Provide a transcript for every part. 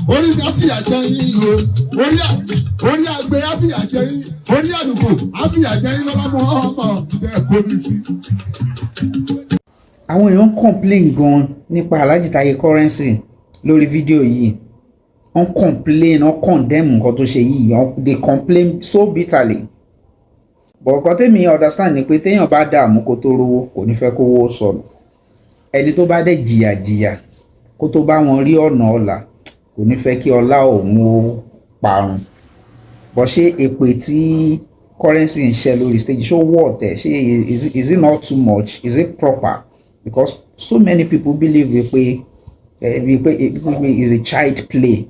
Orí mi á fìyà jẹ yín o. Orí àgbẹ̀ á fìyà jẹ yín. Orí àlùkò á fìyà jẹ yín lọ́wọ́ mọ́ ọmọ ẹ̀ kórìí sí. Àwọn èèyàn complain gan nípa Alhaji Taye Currency lórí fídíò yìí. Wọ́n complain, wọ́n condemn nǹkan tó ṣe yìí. They complain so bitterly. But nǹkan tèmi understand ni pé téèyàn bá dààmú kó tó rówó kò ní fẹ́ kówó sọnù. Ẹni tó bá dẹ̀ jìyà kó tó bá wọn rí ọ̀nà ọ̀la kò ní fẹ́ kí ọlá òun ó parun. Bó ṣe èpè tí Currency ń ṣe lórí stage ṣó wọ̀ tẹ̀ ṣé is it not too much? Is it proper? Because so many people believe pé is a child play.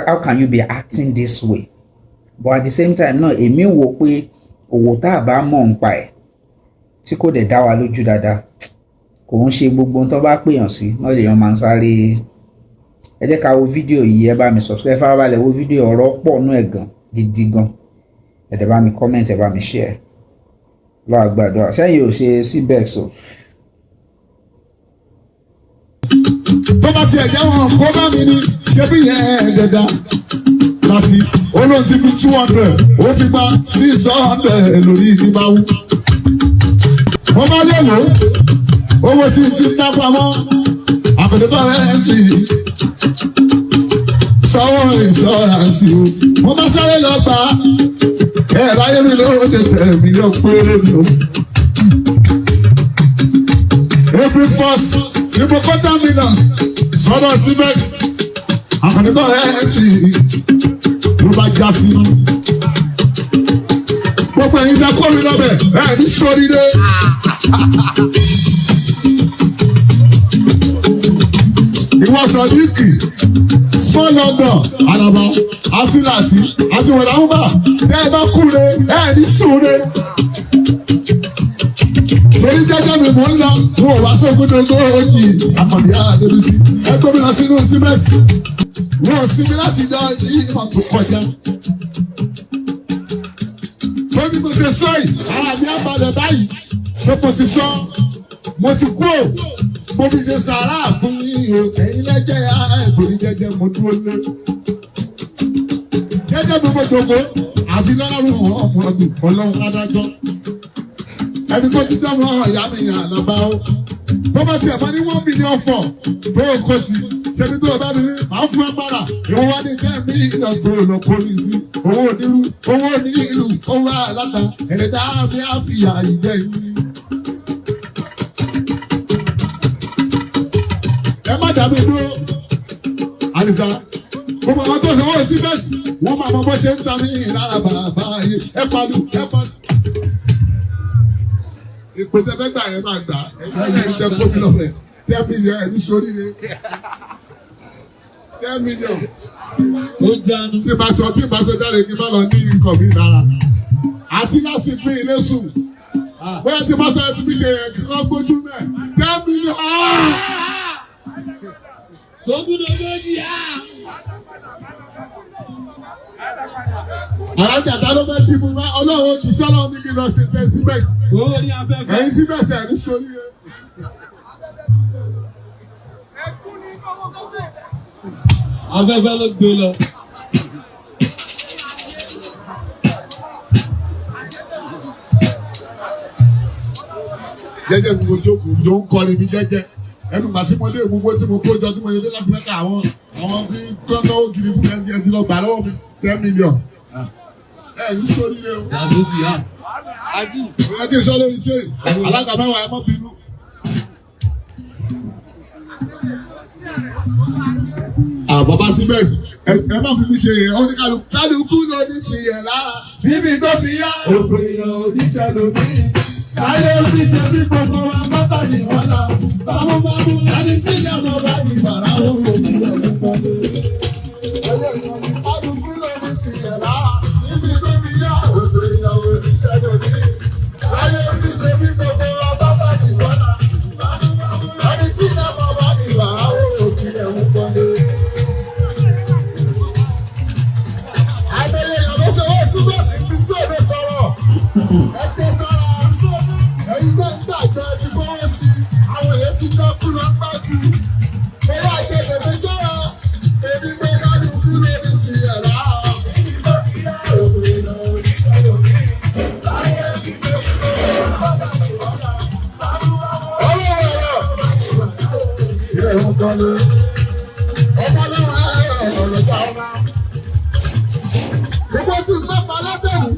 How can you be acting this way? But at the same time náà èmi wò pé òwò tá a bá mọ̀ ń pa ẹ̀ tí kò dẹ̀ dá wa lójú dáadáa kò ń ṣe gbogbo ohun tó bá pèèyàn sí náà lèèyàn máa ń sáré. Ẹ jẹ́ ká wo fídíò yìí, ẹ bá mi subscribe, farabalẹ̀ wo fídíò, ọ̀rọ̀ pọ̀ nú ẹ̀ gan gidi gan. Ẹ dẹ̀ bá mi comment, ẹ bá mi share. Lọ́ àgbàdo sẹ́yìn ò ṣe cbex o. Tó bá tiẹ̀ jẹ́ wọn kó bá mi ní ṣé bí yẹn ẹ̀ẹ́dẹ̀dá láti olóhùn ti fi 200 ó fi gba 600 lórí ìdíbà wú. Mo bá lè wò owó tí n ti dá pamọ́ àpèjọpọ̀ rẹ̀ sí sọ́wọ́ ìṣọ́rasì o. Mo bá sáré lọ gbà ẹ̀ láyé mi lóde tẹ̀ mílíọ̀n péré mi o. April 1st ní mo kọ́ terminus sọ́dọ̀ cbex àpèjọpọ̀ rẹ̀ sí ló bá já sí. Gbogbo ẹ̀yin dá kórìí lọ́bẹ̀ ẹ̀ ní sórí dé. Ìwọ Sọ̀díkì, Small London, Àlàbá, àti Láti, àti Wọ̀láhùnbà, tẹ́ ẹ bá kúre, ẹ̀ ní súre. Torí jẹ́jẹ́ mi mò ń lọ, wọn ò wá sóògùn tó gbòógì, àkàndé àdébísí, ẹ gbómi lọ sínú símẹ́ǹtì. Wọ́n ò sinmi láti dá ìmọ̀ tó kọjá. Lórí mo ṣe sọ yìí, ara mi á balẹ̀ báyìí. Pé mo ti sọ, mo ti kú ò, mo fi ṣe sàárà fún yín o. Ẹ̀yin lẹ́jẹ̀ ẹ̀gbọ́n jẹ́jẹ́ mo dúró lé. Jẹ́jẹ́ mi mo jòkó, àti lọ́rùn ọmọ ọdún ọlọ́run adájọ́. Ẹni tó ti dánwò ìyá mi yàn àlọ́bá o. Tó bá tiẹ̀ bá ní 1 million fọ̀ tó o kó sí. Ṣebí tó o bá mi rí, màá fún ẹ padà. Ìwọ wá ní 10 million tó o lọ kórìí sí. Owó onírú, owó onílù, owó àláta. Ẹ̀dá mi á fi àyè yín. Ẹ má dàbí dúró. Àdìsá, gbogbo àwọn tó sanwó sí bẹ́ẹ̀sì, wọ́n máa mọ bó ṣe ń ta mí lára bàbá yìí. Ẹ pàdù. Ìpèsè fẹ́ gbà yẹn máa gbà. Ẹ̀yin ẹ̀ ń tẹ gómìnà fẹ́. 10 million ẹ̀ ní sórí ni. 10 million. Ó jánu. Tí ìbá sọ jáde kí n bá lọ ní nǹkan mi lára. Àti láti pín ilé sùn. Bóyá tí ìbá sọ ẹ fi mí ṣe yẹn kí wọ́n gbójú mẹ́. 10 million. Sógún lógójì á. Alájà ta ló fẹ́ dìbò wá ọlọ́run ti sọ́lọ́ ní kí n lọ ṣe síbẹ̀s. Owó ní afẹ́fẹ́. Ẹ̀yin síbẹ̀s ẹ̀ ní sórí yẹn. Afẹ́fẹ́ ló gbé lọ. Jẹ́jẹ́ gbogbo jókòó ló ń kọrin mi jẹ́jẹ́. Ẹnu gbà tí mo dé gbogbo tí mo kó jọ tí mo yẹ dé láti mẹ́ta àwọn tí tọ́tọ́ ògiri fún ẹ ti lọ gbà lọ́wọ́ mi 10 million. Ẹ ní sórí yẹn o. Yàtọ̀ sí yá. Ají, ẹ ti sọ lórí stage. Alága mẹ́wàá ẹ mọ́ bínú. Bàbá síbẹ̀sì, ẹ má fi mi ṣe yẹn, ó ní kálukú ló ní tiẹ̀ lára. Bíbí tó fi yá. Òfin èèyàn oníṣẹ́ lómi. Káyé oníṣẹ́ bí gbogbo wa mọ́tà ní ọ̀la. Bámúbámú ẹni tí ìyàwó bá ní bàrà ó lò ní ọdún pọ́lé. Ẹyẹ ìyàn ní kálukú ló ní tiẹ̀ lára. Bíbí tó fi yá. Òfin èèyàn oníṣẹ́ lómi. Káyé oníṣẹ́ bí gbogbo wa mọ́tà ní ọ̀la. Bámúbámú ẹni tí ìyàwó bá ní bàrà ó lò ní ọdún pọ́lé. Ẹ̀jẹ̀ sára ẹ̀yin tó ń gbàjọ ti fọwọ́ sí àwọn èèyàn ti dọ́kú lọ gbájú. Bóyá àjẹjẹ ọmọ náà ọlọ́jà ọba. Gbogbo tí pápá látẹ̀mú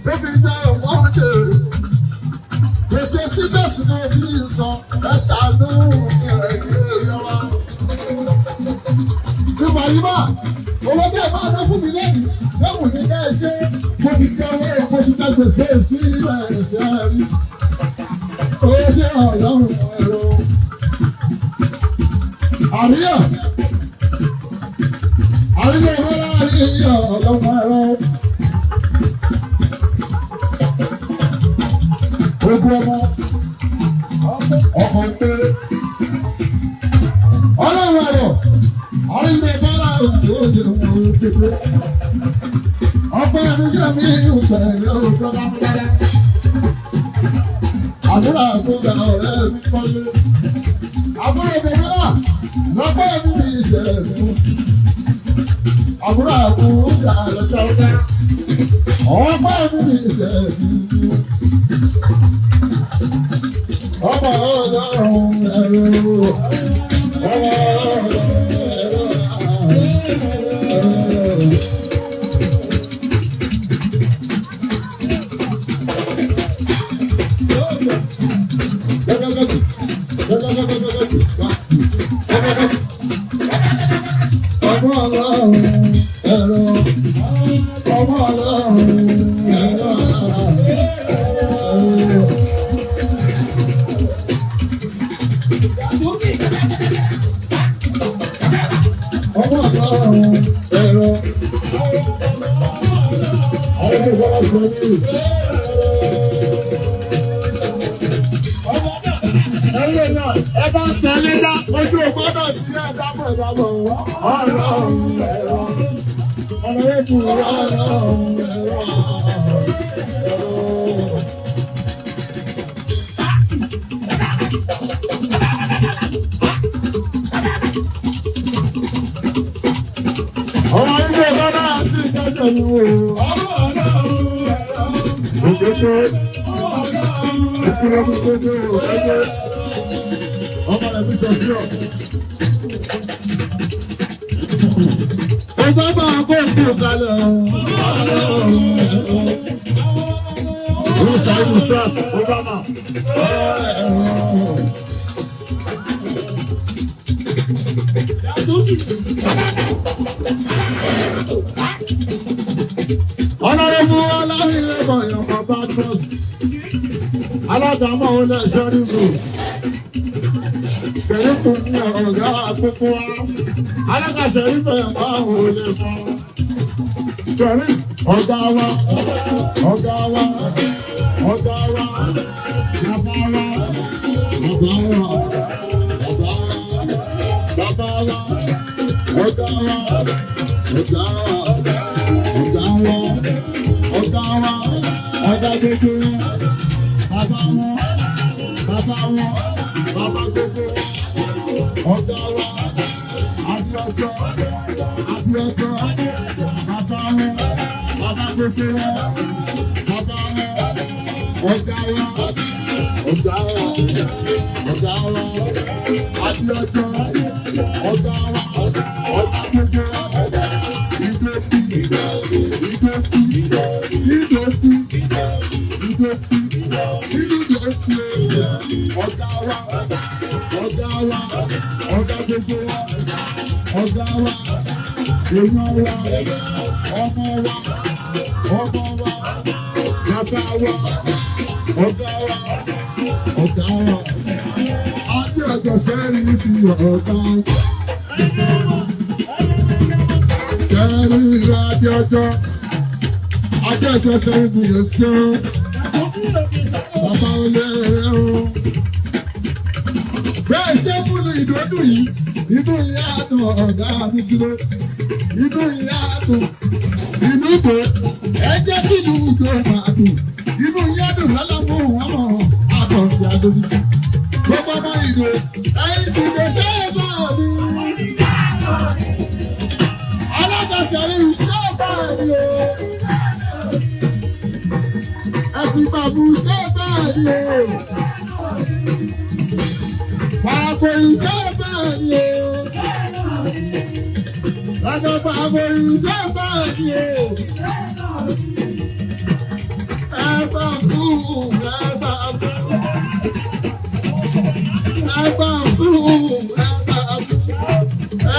ló fi jẹ́ ọmọ jèrè. Gbèsè síbẹ̀síbẹ̀ fi ń san ẹ ṣàánú ìrẹ̀yẹ wa. Ṣùgbọ́n yìí bá owó tẹ̀ máa ná fún mi lẹ́nu lẹ́wọ̀n ní ká ẹ ṣe mo ti jẹ́ owó rẹ̀ mo ti jẹ́ gbèsè sí ilẹ̀ ẹ̀sẹ̀ rí. Owó ṣe ọ̀lọ́run ẹ̀rọ. Àríyá àríyá ìwé àríyá ọlọ́run ẹ̀rọ. Ogun ọmọ ọkọ̀ péré. Ọlọ́run ẹ̀rọ àríyá ìbára òjò òjò kékeré. Ọpẹ́ mi sẹ́mi ìpẹ̀lẹ́ òjò lápẹ́lẹ́. Àdúrà tó ga ọ̀rẹ́ mi kọ́lé. Àbúrò bèbè náà lọ́pẹ́ mi ní ìṣẹ̀lẹ̀. Àbúrò àbúrò lọ́jọ́ ọ̀gá. Ọpẹ́ mi ní ìṣẹ̀lẹ̀. Ọmọ ọlọ́run ẹ̀rọ. Ọmọ ọlọ́run ẹ̀rọ. Ọmọ ọlọ́run ẹ̀rọ. Ọmọ ọlọ́run ẹ̀rọ. Ọmọ ọlọ́run ẹ̀rọ. Àwọn ìwọ́n sọ ní ẹ̀yẹ náà ẹ bá ń tẹ̀lé dá ojú ògbọ́dọ̀ sí ẹ̀dábọ̀ ọlọ́run ẹ̀rọ. Ọ̀rọ̀ èkó ọlọ́run ẹ̀rọ. Ọmọ ilé ọ̀gá àti ìjọsẹ̀ ni wò ó. Òkèké ìpínlẹ̀ gbogbo òkèké ọmọ rẹ̀ bí sọ̀fíọ̀. Ọgbà máa kó òkú kalẹ̀ Musa Musa Obama. Ọlọ́run aláìlẹ̀ bọ̀yàn bàbá trust. Aládàámọ̀ olè sọ́dúnrún. Sẹ̀ríkù ní ọ̀gá àkókò wa. Alága sẹ̀ríkù ẹ̀fọ́ àwọn olè fọ́. Sẹ̀rí ọ̀gá wa, ọ̀gá wa, ọ̀gá wa, bàbá wa, bàbá wa, bàbá wa, bàbá wa, ọ̀gá wa, ọ̀gá wa, ọ̀gá wa, ọ̀gá wa, ọ̀gá kékeré. Bàbá wọn, bàbá wọn, bàbá gbogbo, ọ̀gá wa, Abíọ́jọ́, Abíọ́jọ́, bàbá wọn, bàbá gbogbo wọn, bàbá wọn, ọ̀gá wa, ọ̀gá wa, ọ̀gá wa, Abíọ́jọ́, ọ̀gá wa, ọ̀gá gbogbo wọn, ìdòkú, ìdòkú, ìdòkú, ìdòkú. Ọ̀gá wa, ọ̀gá wa, ọ̀gá gbogbo wa, ọ̀gá wa, èèyàn wa, ọmọ wa, ọmọ wa, bàbá wa, ọ̀gá wa, ọ̀gá wa. Adé ọjọ́ sẹ́yìn níbi ọ̀gá. Sẹ́yìn ìlú adé ọjọ́. Adé ọjọ́ sẹ́yìn níbi ọ̀sán. Bàbá olè rẹ̀ o. Bẹ́ẹ̀ ṣé múlù ìdòdò yìí, inú ìyá àdùn ọ̀gá mi dúró. Inú ìyá àdùn, inú ìbò, ẹ jẹ́ kí inú ìjọ máa dùn. Inú ìyá àdùn lálàmú ọmọ àtọ̀rọ̀ àdóbi sí. Gbogbo ọmọ ìdò, ẹ̀yin sì lè ṣe é bá mi. Alágbàsẹ̀ rí iṣẹ́ bá mi o. Ẹ̀sìn bàbú ṣé bẹ́ẹ̀ ni o. Pàpọ̀ ìṣe bẹ́ẹ̀ ni o. Ẹjọ́ bá borí sẹ́gbà ni o. Ẹgbà fún ẹgbà fún. Ẹgbà fún ẹgbà fún.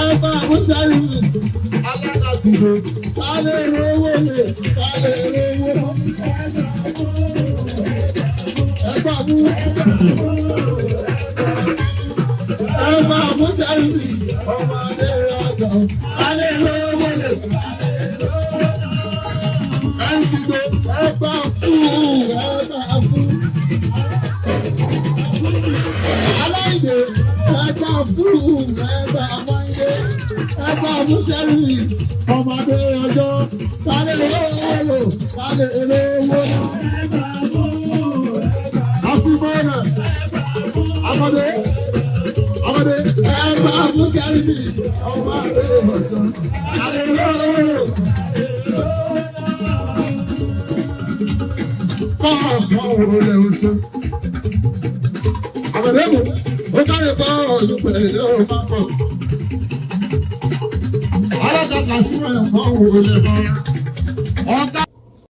Ẹgbà fún sẹ́yìn. Alákàtúntò. Kálẹ̀ rówó lè. Kálẹ̀ rówó. Ẹgbà fún. Ẹgbà fún sẹ́yìn. Ọmọdé ọjọ́. Kálẹ̀ rówó lè. Ẹ̀sìnkò ẹgbà fún ẹgbà fún. Aláìdè ẹgbà fún ẹgbà wáyé. Ẹgbà fún sẹ́yìn. Ọmọdé ọjọ́. Kálẹ̀ rówó lè. Kálẹ̀ rówó lè. Àsìmọ́nà. Ọmọdé. Ọmọdé ẹgbà fún sẹ́yìn. Ọmọdé ọjọ́. Kálẹ̀ rówó lè. Àbẹ̀dẹ́mù, ó kárí bá ọ̀dún pẹ̀lú ọ̀pá pọ̀. Alága kà sí ẹ̀kọ́ òun lè mọ́. Ọ̀gá.